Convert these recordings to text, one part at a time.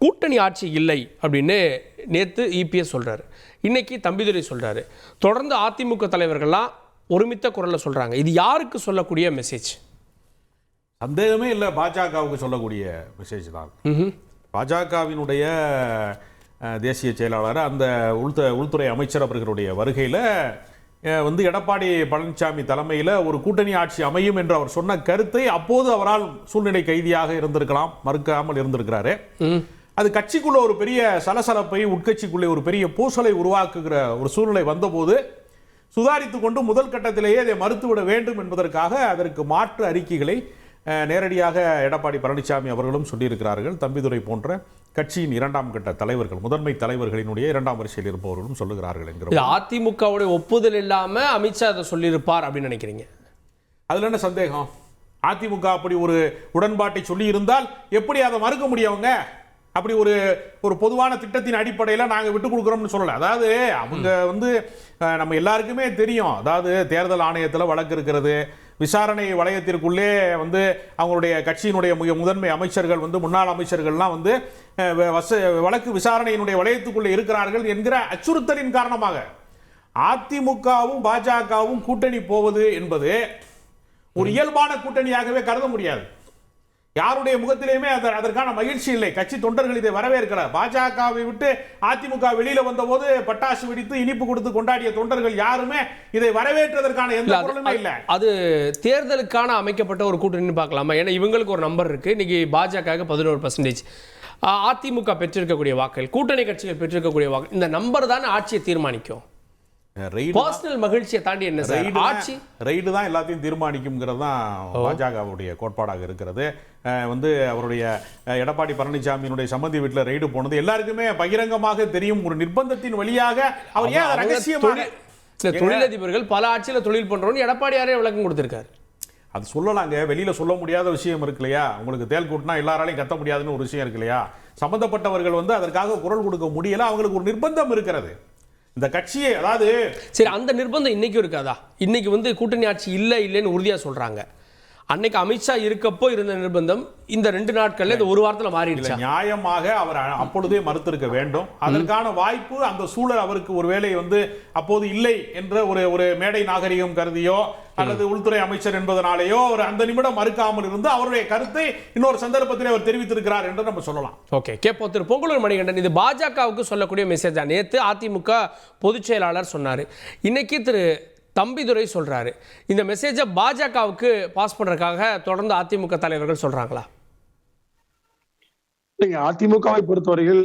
கூட்டணி ஆட்சி இல்லை அப்படின்னு நேற்று இபிஎஸ் சொல்கிறாரு, இன்னைக்கு தம்பிதுரை சொல்கிறாரு. தொடர்ந்து அதிமுக தலைவர்கள்லாம் ஒருமித்த குரலில் சொல்கிறாங்க. இது யாருக்கு சொல்லக்கூடிய மெசேஜ்? சந்தேகமே இல்லை, பாஜகவுக்கு சொல்லக்கூடிய மெசேஜ் தான். பாஜகவினுடைய தேசிய செயலாளர், அந்த உள்துறை அமைச்சர் அவர்களுடைய வருகையில் வந்து எடப்பாடி பழனிசாமி தலைமையில் ஒரு கூட்டணி ஆட்சி அமையும் என்று அவர் சொன்ன கருத்தை அப்போது அவரால் சூழ்நிலை கைதியாக இருந்திருக்கலாம், மறுக்காமல் இருந்திருக்கிறாரு. அது கட்சிக்குள்ள ஒரு பெரிய சலசலப்பை, உட்கட்சிக்குள்ளே ஒரு பெரிய பூசலை உருவாக்குகிற ஒரு சூழ்நிலை வந்தபோது சுதாரித்து கொண்டு முதல் கட்டத்திலேயே அதை மறுத்துவிட வேண்டும் என்பதற்காக அதற்கு மாற்று அறிக்கைகளை நேரடியாக எடப்பாடி பழனிசாமி அவர்களும் சொல்லியிருக்கிறார்கள். தம்பிதுரை போன்ற கட்சியின் இரண்டாம் கட்ட தலைவர்கள், முதன்மை தலைவர்களினுடைய இரண்டாம் வரிசையில் இருப்பவர்களும் சொல்லுகிறார்கள் என்கிற அதிமுகவுடைய ஒப்புதல் இல்லாம அமித்ஷா அதை சொல்லியிருப்பார் அப்படின்னு நினைக்கிறீங்க? அதுல என்ன சந்தேகம்? அதிமுக அப்படி ஒரு உடன்பாட்டை சொல்லி இருந்தால் எப்படி அதை மறுக்க முடியும்? அவங்க அப்படி ஒரு பொதுவான திட்டத்தின் அடிப்படையில் நாங்கள் விட்டு கொடுக்குறோம்னு சொல்லலை. அதாவது அவங்க வந்து நம்ம எல்லாருக்குமே தெரியும், அதாவது தேர்தல் ஆணையத்தில் வழக்கு இருக்கிறது, விசாரணை வளையத்திற்குள்ளே வந்து அவங்களுடைய கட்சியினுடைய முதன்மை அமைச்சர்கள் வந்து முன்னாள் அமைச்சர்கள்லாம் வந்து வழக்கு விசாரணையினுடைய வளையத்துக்குள்ளே இருக்கிறார்கள் என்கிற அச்சுறுத்தலின் காரணமாக அதிமுகவும் பாஜகவும் கூட்டணி போவது என்பது ஒரு இயல்பான கூட்டணியாகவே கருத முடியாது. யாருடைய முகத்திலேயுமே அதற்கான மகிழ்ச்சி இல்லை. கட்சி தொண்டர்கள் இதை வரவேற்கல. பாஜகவை விட்டு அதிமுக வெளியில வந்த போது பட்டாசு வெடித்து இனிப்பு கொடுத்து கொண்டாடிய தொண்டர்கள் யாருமே இதை வரவேற்றதற்கான எந்த பொருளுமே இல்லை. அது தேர்தலுக்கான அமைக்கப்பட்ட ஒரு கூட்டணி பார்க்கலாமா? ஏன்னா இவங்களுக்கு ஒரு நம்பர் இருக்கு. இன்னைக்கு பாஜக 11%, அதிமுக பெற்றிருக்கக்கூடிய வாக்குகள், கூட்டணி கட்சிகள் பெற்றிருக்கக்கூடிய வாக்கு, இந்த நம்பர் தான் ஆட்சியை தீர்மானிக்கும். பர்சனல் மகிழ்ச்சியை தாண்டி என்ன சார்? ஆட்சி ரைடு தான் எல்லாத்தையும் தீர்மானிக்கும்ங்கிறது தான் பாஜகவுடைய கோட்பாடாக இருக்கிறது. வந்து அவருடைய எடப்பாடி பழனிசாமியினுடைய சம்மந்தி வீட்டில் ரைடு போனது எல்லாருக்குமே பகிரங்கமாக தெரியும். ஒரு நிர்பந்தத்தின் வழியாக அவர் ஏன் ரகசியமாக தொழிலதிபர்கள் பல ஆட்சியில் தொழில் பண்றோம்னு எடப்பாடியாரே விளக்கம் கொடுத்திருக்காரு. அது சொல்லலாங்க, வெளியில சொல்ல முடியாத விஷயம் இருக்கு இல்லையா? உங்களுக்கு தேல் கூட்டினா எல்லாராலையும் கத்த முடியாதுன்னு ஒரு விஷயம் இருக்கு இல்லையா? சம்பந்தப்பட்டவர்கள் வந்து அதற்காக குரல் கொடுக்க முடியல, அவங்களுக்கு ஒரு நிர்பந்தம் இருக்கிறது. இந்த கட்சியை, அதாவது சரி, அந்த நிர்பந்தம் இன்னைக்கும் இருக்காதா? இன்னைக்கு வந்து கூட்டணி ஆட்சி இல்லைன்னு உறுதியா சொல்றாங்க. அன்னைக்கு அமித்ஷா இருக்கப்போ இருந்த நிர்பந்தம் இந்த 2 நாட்கள்ல இந்த ஒரு வாரத்தில் மாறிடுச்சு. நியாயமாக அவர் அப்பொழுதே மறுத்திருக்க வேண்டும். அதற்கான வாய்ப்பு, அந்த சூழல் அவருக்கு ஒருவேளை வந்து அப்போது இல்லை என்ற ஒரு மேடை நாகரிகம் கருதியோ அல்லது உள்துறை அமைச்சர் என்பதனாலேயோ அவர் அந்த நிமிடம் மறுக்காமல் இருந்து அவருடைய கருத்தை இன்னொரு சந்தர்ப்பத்தில் அவர் தெரிவித்திருக்கிறார் என்று நம்ம சொல்லலாம். ஓகே, கேட்போம். திரு பொங்கலூர் மணிகண்டன், இது பாஜகவுக்கு சொல்லக்கூடிய மெசேஜ். நேற்று அதிமுக பொதுச் செயலாளர் சொன்னார், இன்னைக்கு திரு தம்பிதுரை சொல்றாரு. இந்த மெசேஜை பாஜகவுக்கு பாஸ் பண்றதுக்காக தொடர்ந்து அதிமுக தலைவர்கள் சொல்றாங்களா? அதிமுகவை பொறுத்தவரையில்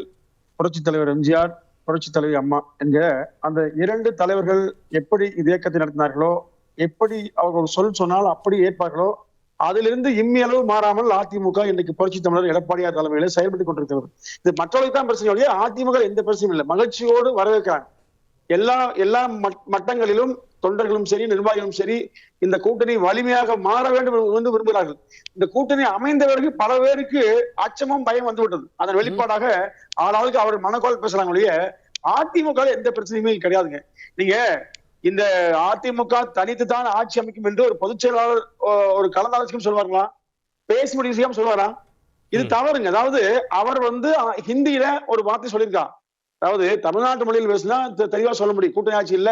புரட்சித் தலைவர் எம்ஜிஆர், புரட்சித் தலைவர் அம்மா என்கிற அந்த 2 தலைவர்கள் எப்படி இந்த இயக்கத்தை நடத்தினார்களோ, எப்படி அவர்கள் சொல் சொன்னால் அப்படி ஏற்பார்களோ, அதிலிருந்து இம்மியளவு மாறாமல் அதிமுக இன்னைக்கு புரட்சி தமிழர் எடப்பாடியார் தலைமையில செயல்பட்டுக் கொண்டிருக்கிறது. இது மற்றவர்களுக்கு தான் பிரச்சனை, அதிமுக எந்த பிரச்சனையும் இல்லை, மகிழ்ச்சியோடு வரவேற்கிறாங்க. எல்லா மட்டங்களிலும் தொண்டர்களும் சரி, நிர்வாகிகளும் சரி, இந்த கூட்டணி வலிமையாக மாற வேண்டும் என்று விரும்புகிறார்கள். இந்த கூட்டணி அமைந்தவர்கள் பல பேருக்கு அச்சமும் பயம் வந்து விட்டது. அதன் வெளிப்பாடாக ஆளாளுக்கு அவர் மனக்கோல் பேசுறாங்க. அதிமுக எந்த பிரச்சனையுமே கிடையாதுங்க. நீங்க இந்த அதிமுக தனித்து தான் ஆட்சி அமைக்கும் என்று ஒரு பொதுச் செயலாளர் ஒரு கலந்தாலோசனையும் சொல்வார்களா? பேச முடியும் விஷயம் சொல்வாரா? இது தவறுங்க. அதாவது அவர் வந்து ஹிந்தியில ஒரு வார்த்தை சொல்லியிருக்கா, அதாவது தமிழ்நாட்டு மொழியில் பேசினா தெளிவா சொல்ல முடியும். கூட்டணி ஆட்சி இல்ல,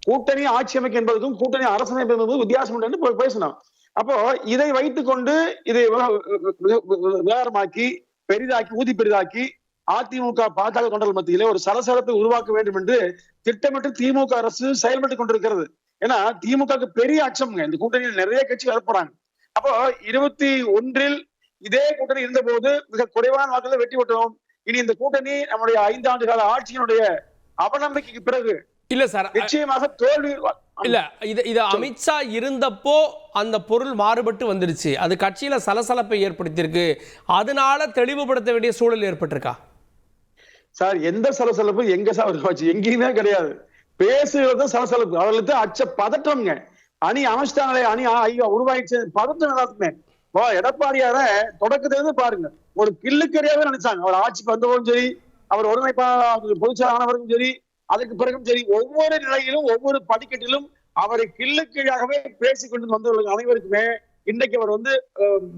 கூட்டணி ஆட்சி அமைக்க என்பதற்கும் கூட்டணி அரசமைப்பு என்பதும் வித்தியாசம் என்று பேசணும். அப்போ இதை வைத்துக் கொண்டு இதை விவகாரமாக்கி பெரிதாக்கி ஊதி பெரிதாக்கி அதிமுக பாஜக தொண்டர்கள் மத்தியிலே ஒரு சலசலப்பை உருவாக்க வேண்டும் என்று திட்டமிட்டு திமுக அரசு செயல்பட்டுக் கொண்டிருக்கிறது. ஏன்னா திமுக பெரிய அச்சம்ங்க, இந்த கூட்டணியில் நிறைய கட்சி வரப்போறாங்க. அப்போ 21 இதே கூட்டணி இருந்த போது மிக குறைவான வாக்குகளை வெற்றி பெற்றோம். இனி இந்த கூட்டணி நம்முடைய 5 ஆண்டு கால ஆட்சியினுடைய அவநம்பிக்கைக்கு பிறகு இல்ல சார், நிச்சயமாக தோல்வி இல்ல. இது அமித்ஷா இருந்தப்போ அந்த பொருள் மாறுபட்டு வந்துருச்சு, அது கட்சியில சலசலப்பை ஏற்படுத்தியிருக்கு, அதனால தெளிவுபடுத்த வேண்டிய சூழல் ஏற்பட்டிருக்கா? சார், எந்த சலசலப்பு எங்க சார் எங்கேயுமே கிடையாது. பேசுறது சலசலப்பு, அவர்களுக்கு அச்ச பதற்றம்ங்க. அணி அமைச்சிட்டாங்களே, அணி உருவாயிடுச்சு, பதற்றம் எல்லாத்துக்குமே. எடப்பாடியார தொடக்கத்திலிருந்து பாருங்க, ஒரு கிள்ளுக்கறியாவே நினைச்சாங்க. அவர் ஆட்சிக்கு வந்தவரும் சரி, அவர் ஒருமைப்பாளர் பொதுச்செயலாளரும் சரி, அதுக்கு பிறகும் சரி, ஒவ்வொரு நிலையிலும் ஒவ்வொரு படிக்கட்டிலும் அவரை கிள்ளுக்கீழாகவே பேசிக் கொண்டு வந்தவர்கள் அனைவருக்குமே இன்னைக்கு அவர் வந்து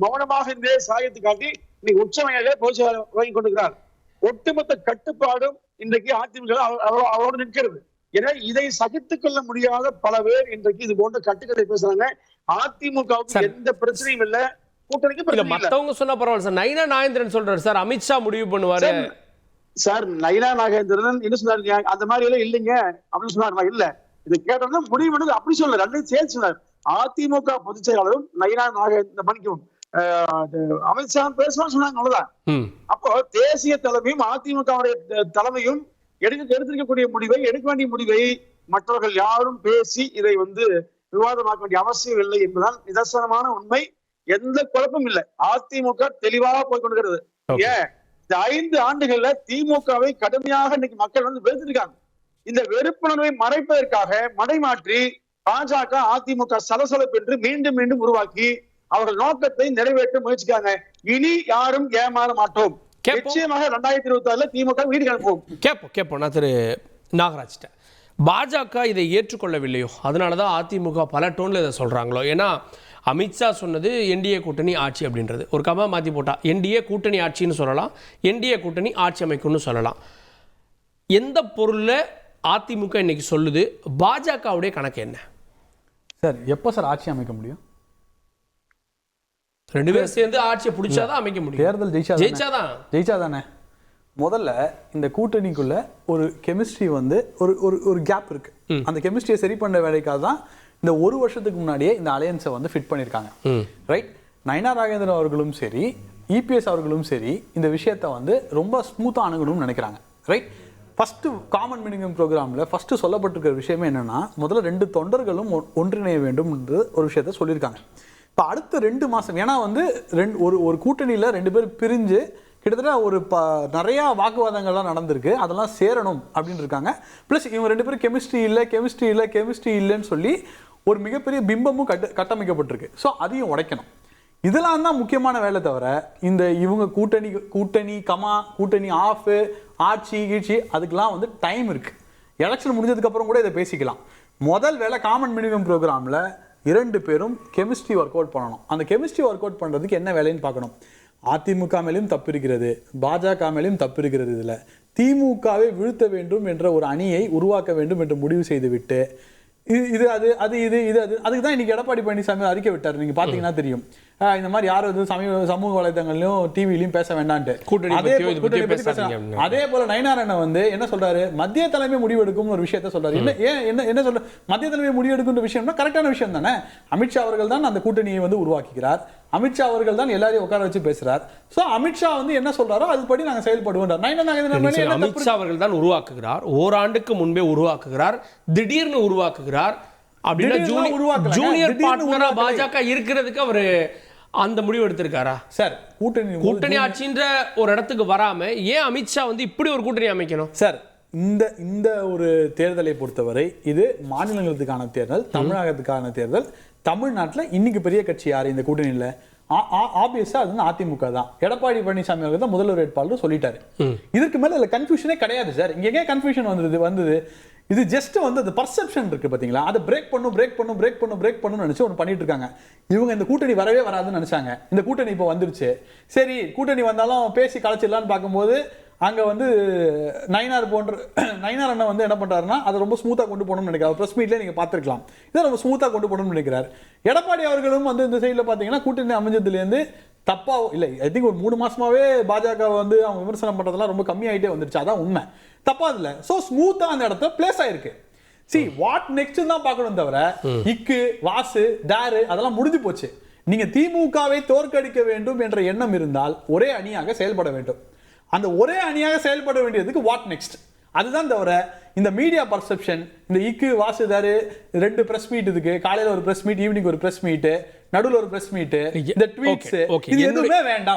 மௌனமாக இருந்தே சாயத்து காட்டி இன்னைக்கு உச்சமையாக பொதுச்செயலாளர் வழங்கி கொண்டிருக்கிறார். ஒட்டுமொத்த கட்டுப்பாடும் இன்றைக்கு அதிமுக அவரோடு நிற்கிறது. ஏன்னா இதை சகித்துக் கொள்ள முடியாத பல பேர் இன்றைக்கு இது போன்ற கட்டுக்கதை பேசுறாங்க. அதிமுகவுக்கு எந்த பிரச்சனையும் இல்ல, கூட்டணிக்கு பிரச்சனை இல்ல. மத்தவங்க சொன்னா பரவாயில்ல சார். நயினா நாகேந்திரன் சொல்றாரு சார், அமித்ஷா முடிவு பண்ணுவாரு சார். நயினா நாகேந்திரன் என்ன சொன்னாரு? அந்த மாதிரி எல்லாம் இல்லைங்க அப்படின்னு சொன்னாரு. இல்ல, இதை கேட்டோம்னா முடிவு பண்ணது அப்படி சொல்ல ரெண்டையும் சேர்த்து சொன்னார். அதிமுக பொதுச் செயலாளரும் நயினா நாகேந்திரன் மன்னிக்கவும் அமித்ஷா பேசணும்னு சொன்னாங்க, அவ்வளவுதான். அப்போ தேசிய தலைமையும் அதிமுகவுடைய தலைமையும் எடுத்திருக்கக்கூடிய முடிவை, எடுக்க வேண்டிய முடிவை மற்றவர்கள் யாரும் பேசி இதை விவாதமாக்க வேண்டிய அவசியம் இல்லை என்பதால் நிதர்சனமான உண்மை. எந்த குழப்பமும் இல்லை. அதிமுக தெளிவாக போய்கொண்டிருக்கிறது. ஏன் இந்த 5 ஆண்டுகள்ல திமுகவை கடுமையாக இன்னைக்கு மக்கள் வெறுத்திருக்காங்க. இந்த வெறுப்புணர்வை மறைப்பதற்காக மடைமாற்றி பாஜக அதிமுக சலசலப்பு என்று மீண்டும் மீண்டும் உருவாக்கி அவர்கள் நோக்கத்தை நிறைவேற்ற முயற்சிக்காங்க. இனி யாரும் ஏமாற மாட்டோம். நிச்சயமாக 2026 திமுக வீடு அனுப்புவோம். கேட்போம் நான் திரு நாகராஜ்கிட்ட. பாஜக இதை ஏற்றுக்கொள்ளவில்லையோ, அதனாலதான் அதிமுக பல டோன்ல இதை சொல்றாங்களோ? ஏன்னா அமித்ஷா சொன்னது என்டிஏ கூட்டணி ஆட்சி அப்படின்றது, ஒரு கமா மாற்றி போட்டா என்டிஏ கூட்டணி ஆட்சின்னு சொல்லலாம், என்டிஏ கூட்டணி ஆட்சி அமைக்கும்னு சொல்லலாம். எந்த பொருளில் அதிமுக இன்னைக்கு சொல்லுது? பாஜகவுடைய கணக்கு என்ன சார்? எப்போ சார் ஆட்சி அமைக்க முடியும்? 2 பேரும் சேர்ந்து ஆட்சியை பிடிச்சாதான் அமைக்க முடியும். தேர்தல் ஜெயிச்சாதானே. முதல்ல இந்த கூட்டணிக்குள்ள ஒரு கெமிஸ்ட்ரி ஒரு கேப் இருக்கு. அந்த கெமிஸ்ட்ரியை சரி பண்ண வேலைக்காக தான் இந்த 1 வருஷத்துக்கு முன்னாடியே இந்த அலையன்ஸை ஃபிட் பண்ணியிருக்காங்க. ரைட். நயினா நாகேந்திரன் அவர்களும் சரி, இபிஎஸ் அவர்களும் சரி, இந்த விஷயத்தை ரொம்ப ஸ்மூத்தாக அணுகணும்னு நினைக்கிறாங்க. ரைட். ஃபர்ஸ்ட் காமன் மினிமம் ப்ரோக்ராமில் ஃபர்ஸ்ட் சொல்லப்பட்டிருக்கிற விஷயமே என்னன்னா, முதல்ல 2 தொண்டர்களும் ஒன்றிணைய வேண்டும் என்று ஒரு விஷயத்த சொல்லியிருக்காங்க. இப்போ அடுத்த 2 மாதம், ஏன்னா ஒரு கூட்டணியில் 2 பேர் பிரிஞ்சு கிட்டத்தட்ட நிறையா வாக்குவாதங்கள்லாம் நடந்திருக்கு, அதெல்லாம் சேரணும் அப்படின்னு இருக்காங்க. ப்ளஸ் இவங்க 2 பேரும் கெமிஸ்ட்ரி இல்லைன்னு சொல்லி ஒரு மிகப்பெரிய பிம்பமும் கட்டமைக்கப்பட்டிருக்கு. ஸோ அதையும் உடைக்கணும். இதெல்லாம் தான் முக்கியமான வேலை. தவிர இவங்க கூட்டணி ஆஃப், ஆட்சி கீழ்ச்சி, அதுக்கெல்லாம் டைம் இருக்கு. எலெக்ஷன் முடிஞ்சதுக்கப்புறம் கூட இதை பேசிக்கலாம். முதல் வேலை காமன் மினிமம் ப்ரோக்ராமில் 2 பேரும் கெமிஸ்ட்ரி ஒர்க் அவுட் பண்ணணும். அந்த கெமிஸ்ட்ரி ஒர்க் அவுட் பண்ணுறதுக்கு என்ன வேலைன்னு பார்க்கணும். அதிமுக மேலேயும் தப்பு இருக்கிறது, பாஜக மேலேயும் தப்பு இருக்கிறது. இதில் திமுகவை வீழ்த்த வேண்டும் என்ற ஒரு அணியை உருவாக்க வேண்டும் என்று முடிவு செய்துவிட்டு அதுக்கு தான் இன்னைக்கு எடப்பாடி பழனிசாமி அறிக்கை விட்டார். நீங்க பாத்தீங்கன்னா தெரியும், இந்த மாதிரி யாரும் சமூக வலைதளங்களையும் டிவிலையும் பேச வேண்டான்ட்டு. அதே போல நயினாரண்ணன் என்ன சொல்றாரு? மத்திய தலைமை முடிவெடுக்கும் ஒரு விஷயத்த சொல்றாரு. என்ன சொல்ற? மத்திய தலைமை முடிவெடுக்கும் விஷயம்னா கரெக்டான விஷயம் தானே. அமித்ஷா அவர்கள் தான் அந்த கூட்டணியை உருவாக்குகிறார். அமித்ஷா அவர்கள் தான் எல்லாரையும் உட்கார வச்சு பேசுறார். சோ அமித்ஷா என்ன சொல்றாரோ அதுபடி நாங்க செயல்படுவோம். அமித்ஷா அவர்கள் தான் உருவாக்குகிறார், ஓராண்டுக்கு முன்பே உருவாக்குகிறார், திடீர்னு உருவாக்குகிறார். அப்படின்னா ஜூனியர் பார்ட்னரா பாஜக இருக்கிறதுக்கு அவரு அந்த முடிவு எடுத்திருக்காரா சார்? கூட்டணி ஆட்சின்ற ஒரு இடத்துக்கு வராம ஏன் அமித்ஷா இப்படி ஒரு கூட்டணி அமைக்கணும் சார்? இந்த ஒரு தேர்தலை பொறுத்தவரை இது மாநிலங்களுக்கான தேர்தல், தமிழகத்துக்கான தேர்தல். தமிழ்நாட்டில் இன்னைக்கு பெரிய கட்சி யாரு இந்த கூட்டணியில்? ஆப்வியஸா அது அதிமுக தான். எடப்பாடி பழனிசாமி அவர்கள் தான் முதல்வர் வேட்பாளர் சொல்லிட்டாரு. இதற்கு மேல இதுல கன்ஃபியூஷனே கிடையாது சார். இங்க ஏன் கன்ஃபியூஷன் வந்தது? இது ஜஸ்ட் அந்த பர்செப்ஷன் இருக்கு பாத்தீங்களா, அதை பிரேக் பண்ணும் நினைச்சு ஒன்று பண்ணிட்டு இருக்காங்க. இவங்க இந்த கூட்டணி வரவே வராதுன்னு நினைச்சாங்க. இந்த கூட்டணி இப்போ வந்துருச்சு. சரி, கூட்டணி வந்தாலும் பேசி கலைச்சிடலான்னு பார்க்கும்போது அங்க நயினார் அண்ணன் என்ன பண்றாருன்னா அதை ரொம்ப ஸ்மூத்தா கொண்டு போகணும்னு நினைக்கிறார். பிரஸ் மீட்ல நீங்க பார்த்திருக்கலாம், இதை ரொம்ப ஸ்மூத்தா கொண்டு போகணும்னு நினைக்கிறார். எடப்பாடி அவர்களும் இந்த சைட்ல பாத்தீங்கன்னா கூட்டணி அமைஞ்சதுல இருந்து தப்பா இல்லை, ஐ திங்க் ஒரு 3 மாசமாவே பாஜக அவங்க விமர்சனம் பண்றதெல்லாம் ரொம்ப கம்மியாயிட்டே வந்துருச்சு. அதான் உண்மை, தப்பா இல்ல. சோ ஸ்மூத்தா அந்த இடத்துல பிளேஸ் ஆயிருக்கு. See what next தான் பார்க்கணும். தவிர இக்கு வாசு டாரு அதெல்லாம் முடிஞ்சு போச்சு. நீங்க திமுகவை தோற்கடிக்க வேண்டும் என்ற எண்ணம் இருந்தால் ஒரே அணியாக செயல்பட வேண்டும். அந்த ஒரே அணியாக செயல்பட வேண்டியதுக்கு வாட் நெக்ஸ்ட், அதுதான். தவிர இந்த மீடியா பர்செப்ஷன், இந்த இக்கு வாசுதாரு 2 பிரஸ் மீட், இதுக்கு காலையில ஒரு பிரஸ் மீட், ஈவினிங் ஒரு பிரஸ் மீட், நடுவில் ஒரு பிரஸ் மீட், இந்த ட்வீட்ஸ், இது எதுவுமே வேண்டாம்.